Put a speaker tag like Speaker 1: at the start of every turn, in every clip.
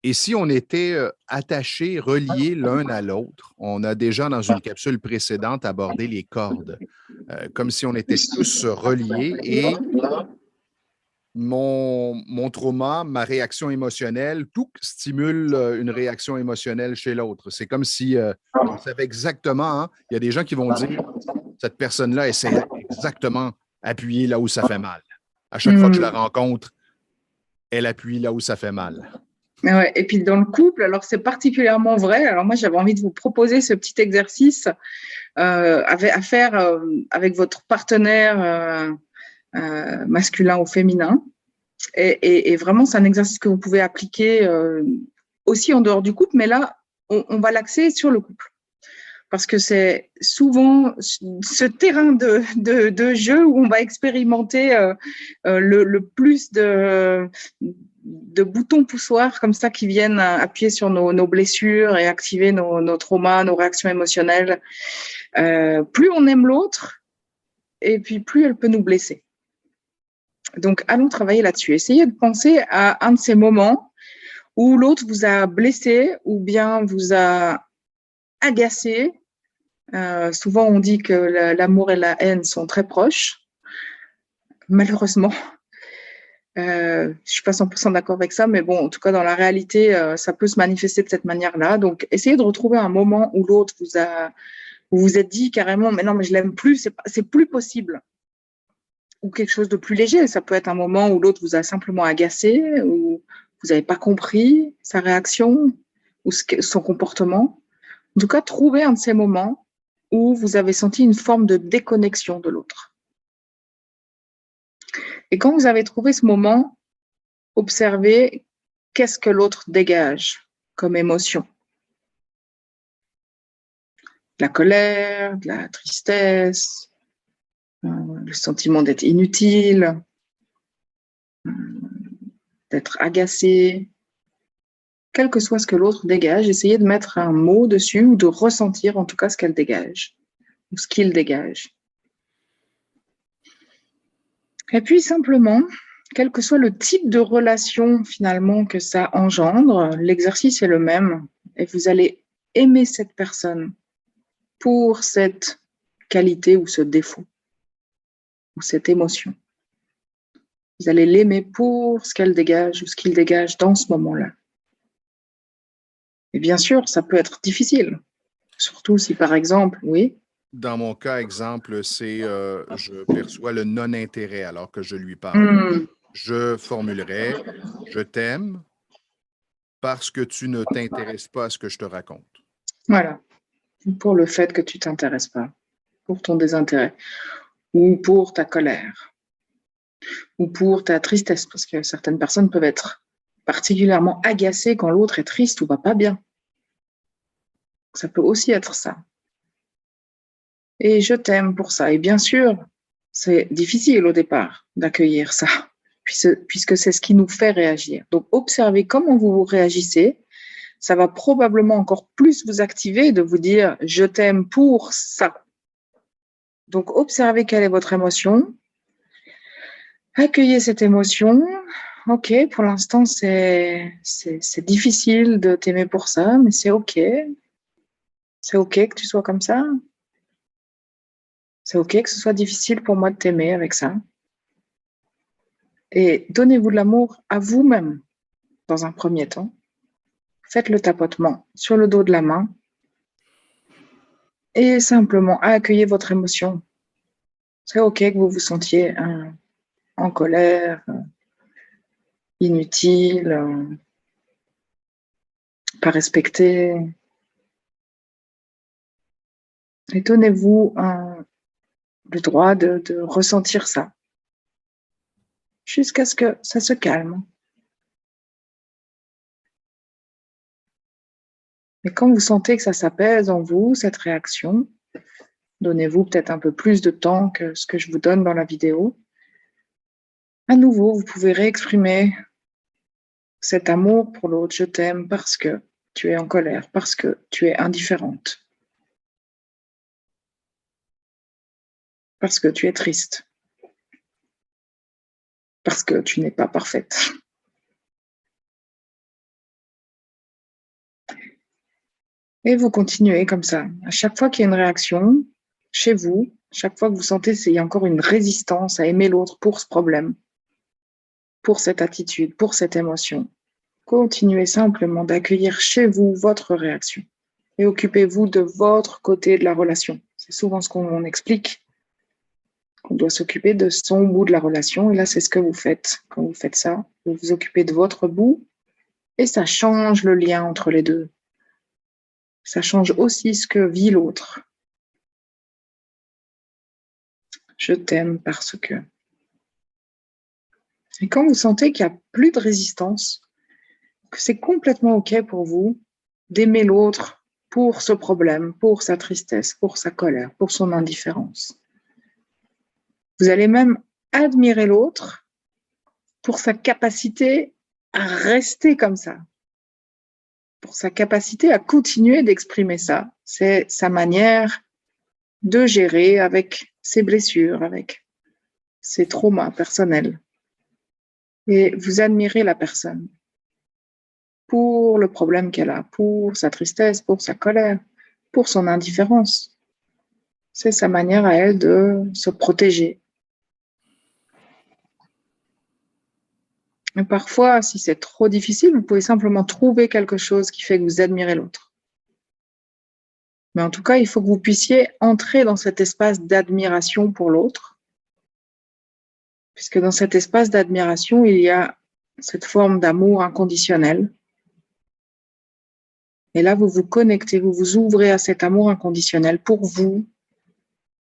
Speaker 1: Et si on était attachés, reliés l'un à l'autre, on a déjà dans une capsule précédente abordé les cordes, comme si on était tous reliés et mon trauma, ma réaction émotionnelle, tout stimule une réaction émotionnelle chez l'autre. C'est comme si on savait exactement, hein, il y a des gens qui vont dire, cette personne-là essaie exactement appuyer là où ça fait mal. À chaque fois que je la rencontre, elle appuie là où ça fait mal.
Speaker 2: Ouais. Et puis dans le couple, alors c'est particulièrement vrai. Alors moi, j'avais envie de vous proposer ce petit exercice à faire avec votre partenaire masculin ou féminin. Et vraiment, c'est un exercice que vous pouvez appliquer aussi en dehors du couple, mais là, on va l'axer sur le couple. Parce que c'est souvent ce terrain de jeu où on va expérimenter le plus de boutons poussoirs comme ça qui viennent appuyer sur nos blessures et activer nos traumas, nos réactions émotionnelles. Plus on aime l'autre, et puis plus elle peut nous blesser. Donc, allons travailler là-dessus. Essayez de penser à un de ces moments où l'autre vous a blessé ou bien vous a agacé. Souvent, on dit que l'amour et la haine sont très proches. Malheureusement, je ne suis pas 100% d'accord avec ça, mais bon, en tout cas, dans la réalité, ça peut se manifester de cette manière-là. Donc, essayez de retrouver un moment où l'autre vous vous êtes dit carrément, mais non, mais je l'aime plus, c'est plus possible. Ou quelque chose de plus léger. Ça peut être un moment où l'autre vous a simplement agacé, ou vous n'avez pas compris sa réaction ou son comportement. En tout cas, trouvez un de ces moments où vous avez senti une forme de déconnexion de l'autre. Et quand vous avez trouvé ce moment, observez qu'est-ce que l'autre dégage comme émotion. De la colère, de la tristesse, le sentiment d'être inutile, d'être agacé. Quel que soit ce que l'autre dégage, essayez de mettre un mot dessus ou de ressentir en tout cas ce qu'elle dégage ou ce qu'il dégage. Et puis simplement, quel que soit le type de relation finalement que ça engendre, l'exercice est le même et vous allez aimer cette personne pour cette qualité ou ce défaut ou cette émotion. Vous allez l'aimer pour ce qu'elle dégage ou ce qu'il dégage dans ce moment-là. Et bien sûr, ça peut être difficile, surtout si par exemple, oui.
Speaker 1: Dans mon cas, exemple, c'est je perçois le non-intérêt alors que je lui parle. Je formulerais, je t'aime parce que tu ne t'intéresses pas à ce que je te raconte.
Speaker 2: Voilà, pour le fait que tu t'intéresses pas, pour ton désintérêt, ou pour ta colère, ou pour ta tristesse, parce que certaines personnes peuvent être particulièrement agacées quand l'autre est triste ou va pas bien. Ça peut aussi être ça. Et je t'aime pour ça. Et bien sûr, c'est difficile au départ d'accueillir ça, puisque c'est ce qui nous fait réagir. Donc, observez comment vous réagissez. Ça va probablement encore plus vous activer de vous dire « je t'aime pour ça ». Donc, observez quelle est votre émotion. Accueillez cette émotion. Ok, pour l'instant, c'est difficile de t'aimer pour ça, mais c'est ok. C'est ok que tu sois comme ça. C'est ok que ce soit difficile pour moi de t'aimer avec ça. Et donnez-vous de l'amour à vous-même dans un premier temps. Faites le tapotement sur le dos de la main et simplement accueillez votre émotion. C'est ok que vous vous sentiez en colère, inutile, pas respecté. Et donnez-vous le droit de ressentir ça jusqu'à ce que ça se calme. Et quand vous sentez que ça s'apaise en vous, cette réaction, donnez-vous peut-être un peu plus de temps que ce que je vous donne dans la vidéo. À nouveau, vous pouvez réexprimer cet amour pour l'autre. Je t'aime parce que tu es en colère, parce que tu es indifférente, parce que tu es triste, parce que tu n'es pas parfaite. Et vous continuez comme ça. À chaque fois qu'il y a une réaction chez vous, chaque fois que vous sentez qu'il y a encore une résistance à aimer l'autre pour ce problème, pour cette attitude, pour cette émotion, continuez simplement d'accueillir chez vous votre réaction et occupez-vous de votre côté de la relation. C'est souvent ce qu'on explique, qu'on doit s'occuper de son bout de la relation. Et là, c'est ce que vous faites. Quand vous faites ça, vous vous occupez de votre bout et ça change le lien entre les deux. Ça change aussi ce que vit l'autre. Je t'aime parce que. Et quand vous sentez qu'il n'y a plus de résistance, que c'est complètement OK pour vous d'aimer l'autre pour ce problème, pour sa tristesse, pour sa colère, pour son indifférence. Vous allez même admirer l'autre pour sa capacité à rester comme ça, pour sa capacité à continuer d'exprimer ça. C'est sa manière de gérer avec ses blessures, avec ses traumas personnels. Et vous admirez la personne pour le problème qu'elle a, pour sa tristesse, pour sa colère, pour son indifférence. C'est sa manière à elle de se protéger. Et parfois, si c'est trop difficile, vous pouvez simplement trouver quelque chose qui fait que vous admirez l'autre. Mais en tout cas, il faut que vous puissiez entrer dans cet espace d'admiration pour l'autre, puisque dans cet espace d'admiration, il y a cette forme d'amour inconditionnel. Et là, vous vous connectez, vous vous ouvrez à cet amour inconditionnel pour vous,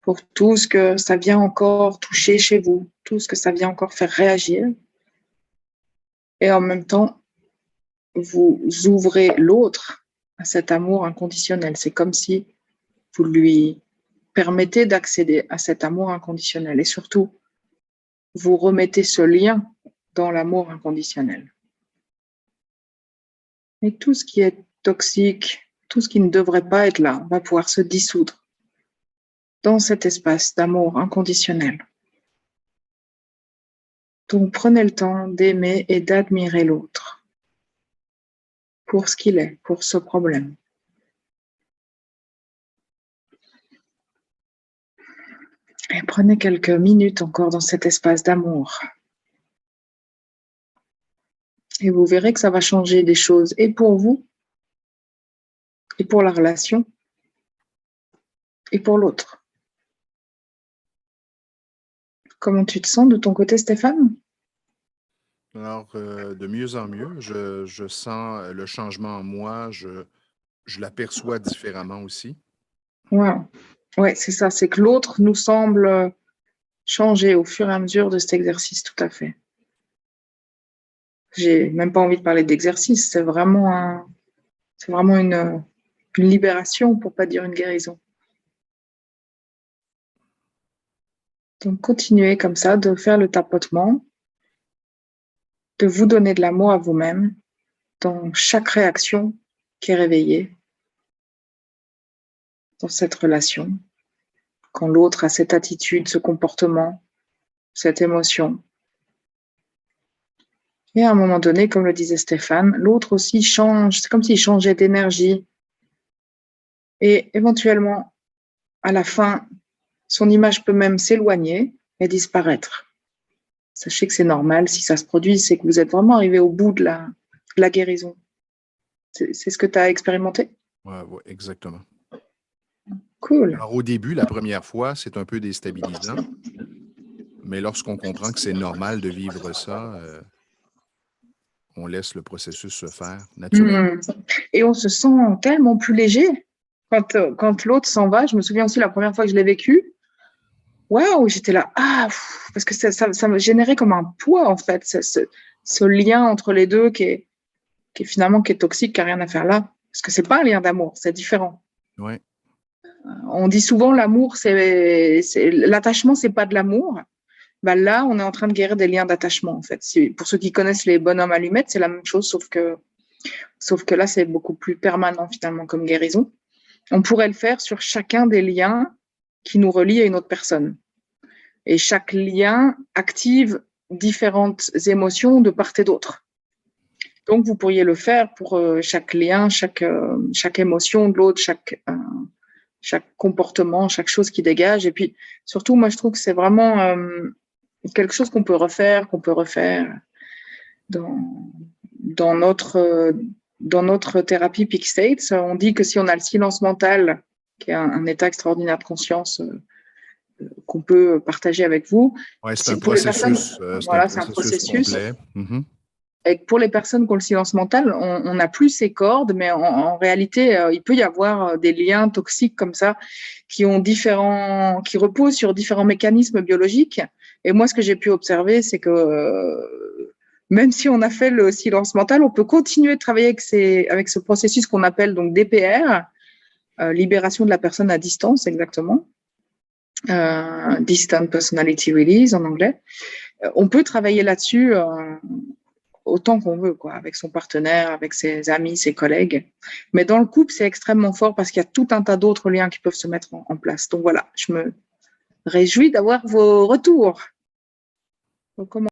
Speaker 2: pour tout ce que ça vient encore toucher chez vous, tout ce que ça vient encore faire réagir. Et en même temps, vous ouvrez l'autre à cet amour inconditionnel. C'est comme si vous lui permettez d'accéder à cet amour inconditionnel. Et surtout, vous remettez ce lien dans l'amour inconditionnel. Et tout ce qui est toxique, tout ce qui ne devrait pas être là, va pouvoir se dissoudre dans cet espace d'amour inconditionnel. Donc, prenez le temps d'aimer et d'admirer l'autre pour ce qu'il est, pour ce problème. Et prenez quelques minutes encore dans cet espace d'amour. Et vous verrez que ça va changer des choses et pour vous, et pour la relation, et pour l'autre. Comment tu te sens de ton côté, Stéphane?
Speaker 1: Alors, de mieux en mieux, je sens le changement en moi, je l'aperçois différemment aussi.
Speaker 2: Wow. Ouais, c'est ça, c'est que l'autre nous semble changer au fur et à mesure de cet exercice, tout à fait. J'ai même pas envie de parler d'exercice, c'est vraiment une libération, pour pas dire une guérison. Donc, continuez comme ça, de faire le tapotement, de vous donner de l'amour à vous-même dans chaque réaction qui est réveillée dans cette relation. Quand l'autre a cette attitude, ce comportement, cette émotion. Et à un moment donné, comme le disait Stéphane, l'autre aussi change, c'est comme s'il changeait d'énergie. Et éventuellement, à la fin, son image peut même s'éloigner et disparaître. Sachez que c'est normal, si ça se produit, c'est que vous êtes vraiment arrivé au bout de la guérison. C'est ce que tu as expérimenté?
Speaker 1: Ouais, ouais, exactement.
Speaker 2: Cool.
Speaker 1: Alors, au début, la première fois, c'est un peu déstabilisant, mais lorsqu'on comprend que c'est normal de vivre ça, on laisse le processus se faire naturellement.
Speaker 2: Et on se sent tellement plus léger quand l'autre s'en va. Je me souviens aussi la première fois que je l'ai vécu. Waouh, j'étais là, parce que ça me générait comme un poids en fait, ce lien entre les deux qui est finalement qui est toxique, qui n'a rien à faire là. Parce que c'est pas un lien d'amour, c'est différent.
Speaker 1: Ouais.
Speaker 2: On dit souvent l'amour, l'attachement, c'est pas de l'amour. Bah là, on est en train de guérir des liens d'attachement en fait. Pour ceux qui connaissent les bonhommes allumettes, c'est la même chose, sauf que là, c'est beaucoup plus permanent finalement comme guérison. On pourrait le faire sur chacun des liens qui nous relient à une autre personne. Et chaque lien active différentes émotions de part et d'autre. Donc, vous pourriez le faire pour chaque lien, chaque émotion de l'autre, chaque comportement, chaque chose qui dégage. Et puis, surtout, moi, je trouve que c'est vraiment quelque chose qu'on peut refaire dans notre thérapie Peak States. On dit que si on a le silence mental, qui est un état extraordinaire de conscience qu'on peut partager avec vous.
Speaker 1: Oui, c'est un processus.
Speaker 2: C'est un processus
Speaker 1: complet. Mm-hmm.
Speaker 2: Et pour les personnes qui ont le silence mental, on n'a plus ces cordes, mais en réalité, il peut y avoir des liens toxiques comme ça qui reposent sur différents mécanismes biologiques. Et moi, ce que j'ai pu observer, c'est que même si on a fait le silence mental, on peut continuer de travailler avec ce processus qu'on appelle donc DPR, libération de la personne à distance, exactement. Distant Personality Release en anglais. On peut travailler là-dessus autant qu'on veut, quoi, avec son partenaire, avec ses amis, ses collègues. Mais dans le couple, c'est extrêmement fort parce qu'il y a tout un tas d'autres liens qui peuvent se mettre en place. Donc voilà, je me réjouis d'avoir vos retours.